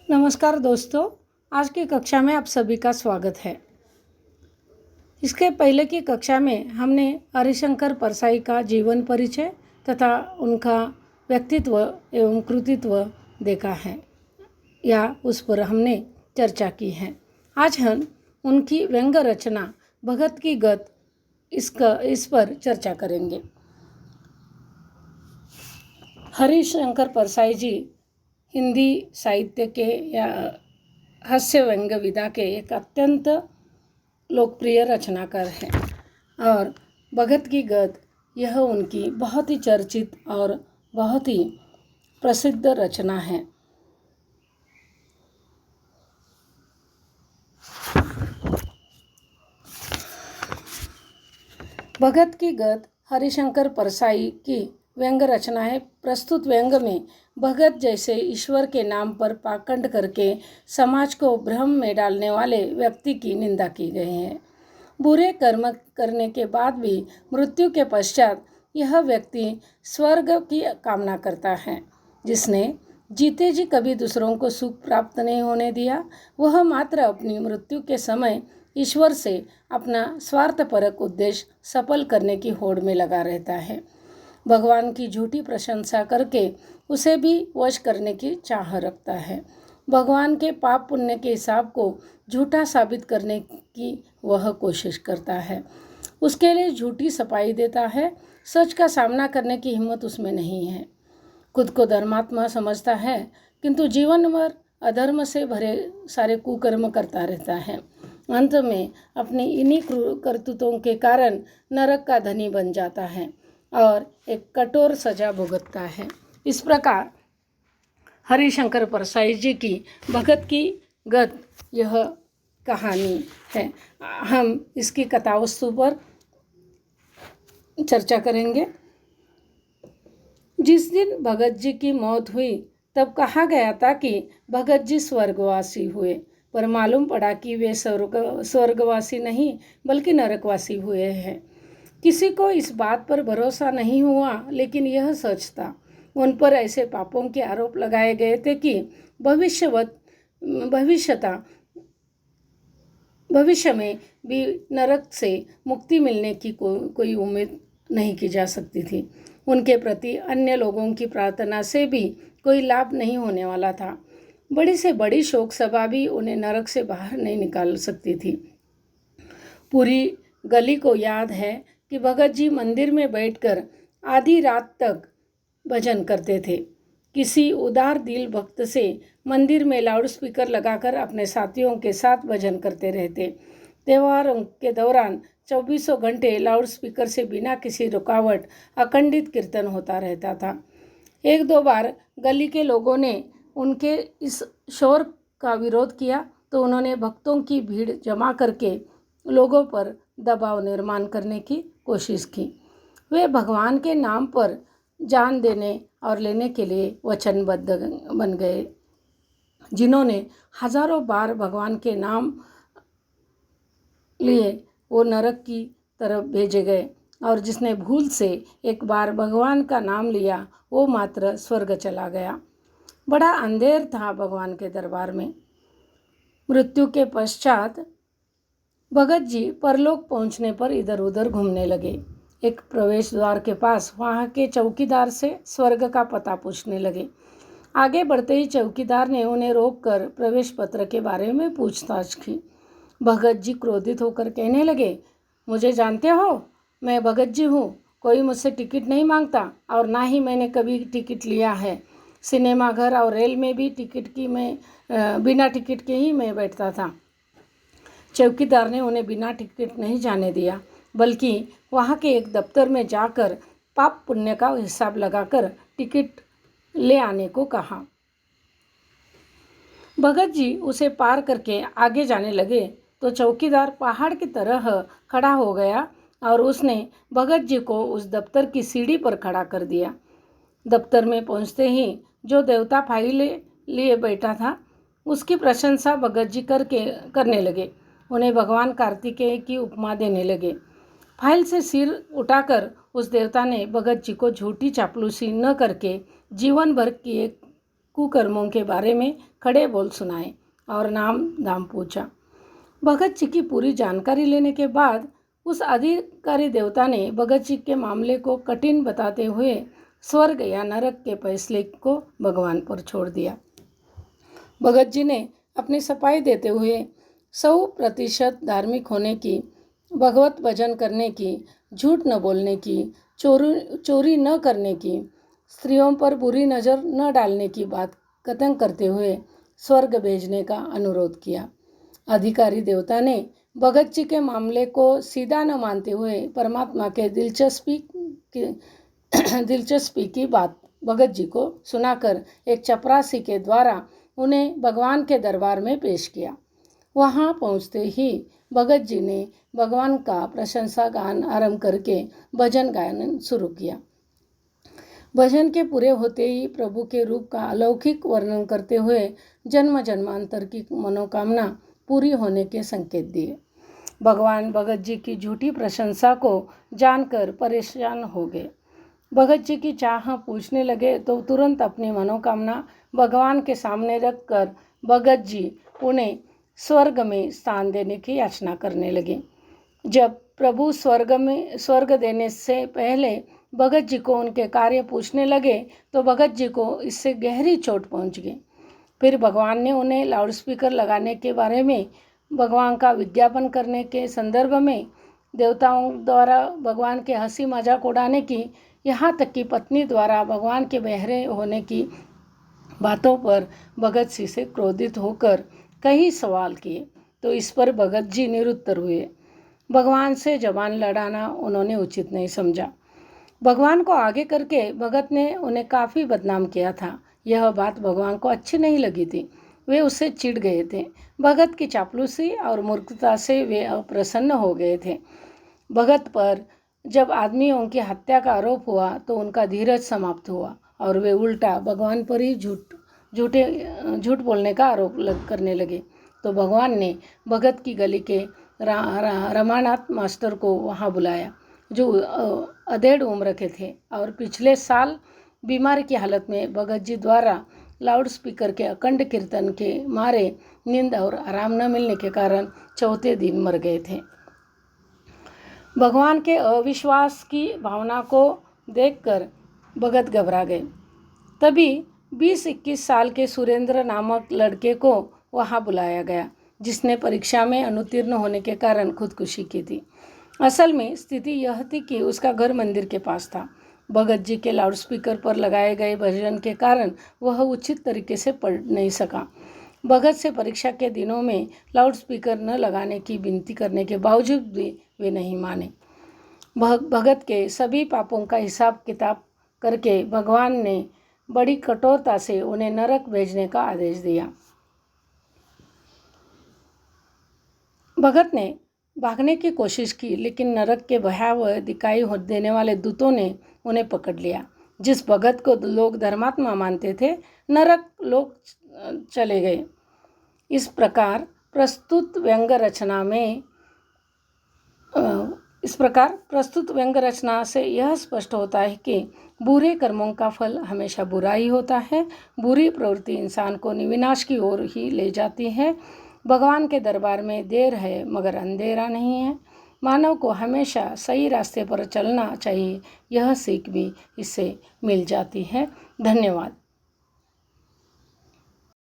नमस्कार दोस्तों, आज की कक्षा में आप सभी का स्वागत है। इसके पहले की कक्षा में हमने हरिशंकर परसाई का जीवन परिचय तथा उनका व्यक्तित्व एवं कृतित्व देखा है या उस पर हमने चर्चा की है। आज हम उनकी व्यंग्य रचना भगत की गत इस पर चर्चा करेंगे। हरिशंकर परसाई जी हिंदी साहित्य के या हास्य व्यंग्य विधा के एक अत्यंत लोकप्रिय रचनाकार हैं और भगत की गद्य यह उनकी बहुत ही चर्चित और बहुत ही प्रसिद्ध रचना है। भगत की गद्य हरिशंकर परसाई की व्यंग्य रचना है। प्रस्तुत व्यंग्य में भगत जैसे ईश्वर के नाम पर पाखंड करके समाज को भ्रम में डालने वाले व्यक्ति की निंदा की गई है। बुरे कर्म करने के बाद भी मृत्यु के पश्चात यह व्यक्ति स्वर्ग की कामना करता है। जिसने जीते जी कभी दूसरों को सुख प्राप्त नहीं होने दिया, वह मात्र अपनी मृत्यु के समय ईश्वर से अपना स्वार्थपरक उद्देश्य सफल करने की होड़ में लगा रहता है। भगवान की झूठी प्रशंसा करके उसे भी वश करने की चाह रखता है। भगवान के पाप पुण्य के हिसाब को झूठा साबित करने की वह कोशिश करता है। उसके लिए झूठी सफाई देता है। सच का सामना करने की हिम्मत उसमें नहीं है। खुद को धर्मात्मा समझता है, किंतु जीवन भर अधर्म से भरे सारे कुकर्म करता रहता है। अंत में अपनी इन्हीं करतूतों के कारण नरक का धनी बन जाता है और एक कठोर सजा भुगतता है। इस प्रकार हरिशंकर परसाई जी की भगत की गद्य यह कहानी है। हम इसकी कथावस्तु पर चर्चा करेंगे। जिस दिन भगत जी की मौत हुई तब कहा गया था कि भगत जी स्वर्गवासी हुए, पर मालूम पड़ा कि वे स्वर्गवासी नहीं बल्कि नरकवासी हुए हैं। किसी को इस बात पर भरोसा नहीं हुआ, लेकिन यह सच था। उन पर ऐसे पापों के आरोप लगाए गए थे कि भविष्य में भी नरक से मुक्ति मिलने की कोई उम्मीद नहीं की जा सकती थी। उनके प्रति अन्य लोगों की प्रार्थना से भी कोई लाभ नहीं होने वाला था। बड़ी से बड़ी शोक सभा भी उन्हें नरक से बाहर नहीं निकाल सकती थी। पूरी गली को याद है कि भगत जी मंदिर में बैठकर आधी रात तक भजन करते थे। किसी उदार दिल भक्त से मंदिर में लाउडस्पीकर लगाकर अपने साथियों के साथ भजन करते रहते। त्योहारों के दौरान 24 घंटे लाउडस्पीकर से बिना किसी रुकावट अखंडित कीर्तन होता रहता था। एक दो बार गली के लोगों ने उनके इस शोर का विरोध किया तो उन्होंने भक्तों की भीड़ जमा करके लोगों पर दबाव निर्माण करने की कोशिश की। वे भगवान के नाम पर जान देने और लेने के लिए वचनबद्ध बन गए। जिन्होंने हजारों बार भगवान के नाम लिए वो नरक की तरफ भेजे गए, और जिसने भूल से एक बार भगवान का नाम लिया वो मात्र स्वर्ग चला गया। बड़ा अंधेर था भगवान के दरबार में। मृत्यु के पश्चात भगत जी परलोक पहुंचने पर इधर उधर घूमने लगे। एक प्रवेश द्वार के पास वहाँ के चौकीदार से स्वर्ग का पता पूछने लगे। आगे बढ़ते ही चौकीदार ने उन्हें रोककर प्रवेश पत्र के बारे में पूछताछ की। भगत जी क्रोधित होकर कहने लगे, मुझे जानते हो, मैं भगत जी हूँ। कोई मुझसे टिकट नहीं मांगता और ना ही मैंने कभी टिकट लिया है। सिनेमा घर और रेल में भी बिना टिकट के ही मैं बैठता था। चौकीदार ने उन्हें बिना टिकट नहीं जाने दिया, बल्कि वहाँ के एक दफ्तर में जाकर पाप पुण्य का हिसाब लगाकर टिकट ले आने को कहा। भगत जी उसे पार करके आगे जाने लगे तो चौकीदार पहाड़ की तरह खड़ा हो गया और उसने भगत जी को उस दफ्तर की सीढ़ी पर खड़ा कर दिया। दफ्तर में पहुंचते ही जो देवता फाइल लिए बैठा था उसकी प्रशंसा भगत जी करने लगे। उन्हें भगवान कार्तिकेय की उपमा देने लगे। फाइल से सिर उठाकर उस देवता ने भगत जी को झूठी चापलूसी न करके जीवन भर किए कुकर्मों के बारे में खड़े बोल सुनाए और नाम दाम पूछा। भगत जी की पूरी जानकारी लेने के बाद उस अधिकारी देवता ने भगत जी के मामले को कठिन बताते हुए स्वर्ग या नरक के फैसले को भगवान पर छोड़ दिया। भगत जी ने अपनी सफाई देते हुए 100% धार्मिक होने की, भगवत भजन करने की, झूठ न बोलने की, चोरी न करने की, स्त्रियों पर बुरी नज़र न डालने की बात कथन करते हुए स्वर्ग भेजने का अनुरोध किया। अधिकारी देवता ने भगत जी के मामले को सीधा न मानते हुए परमात्मा के दिलचस्पी की बात भगत जी को सुनाकर एक चपरासी के द्वारा उन्हें भगवान के दरबार में पेश किया। वहां पहुंचते ही भगत जी ने भगवान का प्रशंसा गान आरंभ करके भजन गायन शुरू किया। भजन के पूरे होते ही प्रभु के रूप का अलौकिक वर्णन करते हुए जन्म जन्मांतर की मनोकामना पूरी होने के संकेत दिए। भगवान भगत जी की झूठी प्रशंसा को जानकर परेशान हो गए। भगत जी की चाह पूछने लगे तो तुरंत अपनी मनोकामना भगवान के सामने रखकर भगत जी उन्हें स्वर्ग में स्थान देने की याचना करने लगे। जब प्रभु स्वर्ग देने से पहले भगत जी को उनके कार्य पूछने लगे तो भगत जी को इससे गहरी चोट पहुंच गई। फिर भगवान ने उन्हें लाउडस्पीकर लगाने के बारे में, भगवान का विज्ञापन करने के संदर्भ में, देवताओं द्वारा भगवान के हंसी मजाक उड़ाने की, यहाँ तक कि पत्नी द्वारा भगवान के बहरे होने की बातों पर भगत जी से क्रोधित होकर कई सवाल किए तो इस पर भगत जी निरुत्तर हुए। भगवान से जबान लड़ाना उन्होंने उचित नहीं समझा। भगवान को आगे करके भगत ने उन्हें काफ़ी बदनाम किया था। यह बात भगवान को अच्छी नहीं लगी थी। वे उससे चिढ़ गए थे। भगत की चापलूसी और मूर्खता से वे अप्रसन्न हो गए थे। भगत पर जब आदमियों की हत्या का आरोप हुआ तो उनका धीरज समाप्त हुआ और वे उल्टा भगवान पर ही झूठ बोलने का आरोप करने लगे। तो भगवान ने भगत की गली के रमानाथ मास्टर को वहाँ बुलाया, जो अधेड़ उम्र के थे और पिछले साल बीमारी की हालत में भगत जी द्वारा लाउडस्पीकर के अखंड कीर्तन के मारे नींद और आराम न मिलने के कारण चौथे दिन मर गए थे। भगवान के अविश्वास की भावना को देखकर भगत घबरा गए। तभी 20-21 साल के सुरेंद्र नामक लड़के को वहाँ बुलाया गया, जिसने परीक्षा में अनुत्तीर्ण होने के कारण खुदकुशी की थी। असल में स्थिति यह थी कि उसका घर मंदिर के पास था। भगत जी के लाउडस्पीकर पर लगाए गए भजन के कारण वह उचित तरीके से पढ़ नहीं सका। भगत से परीक्षा के दिनों में लाउडस्पीकर न लगाने की विनती करने के बावजूद भी वे नहीं माने। भगत के सभी पापों का हिसाब किताब करके भगवान ने बड़ी कठोरता से उन्हें नरक भेजने का आदेश दिया। भगत ने भागने की कोशिश की, लेकिन नरक के भयावह दिखाई देने वाले दूतों ने उन्हें पकड़ लिया। जिस भगत को लोग धर्मात्मा मानते थे, नरक लोग चले गए। इस प्रकार प्रस्तुत व्यंग रचना से यह स्पष्ट होता है कि बुरे कर्मों का फल हमेशा बुरा ही होता है। बुरी प्रवृत्ति इंसान को विनाश की ओर ही ले जाती है। भगवान के दरबार में देर है मगर अंधेरा नहीं है। मानव को हमेशा सही रास्ते पर चलना चाहिए, यह सीख भी इससे मिल जाती है। धन्यवाद।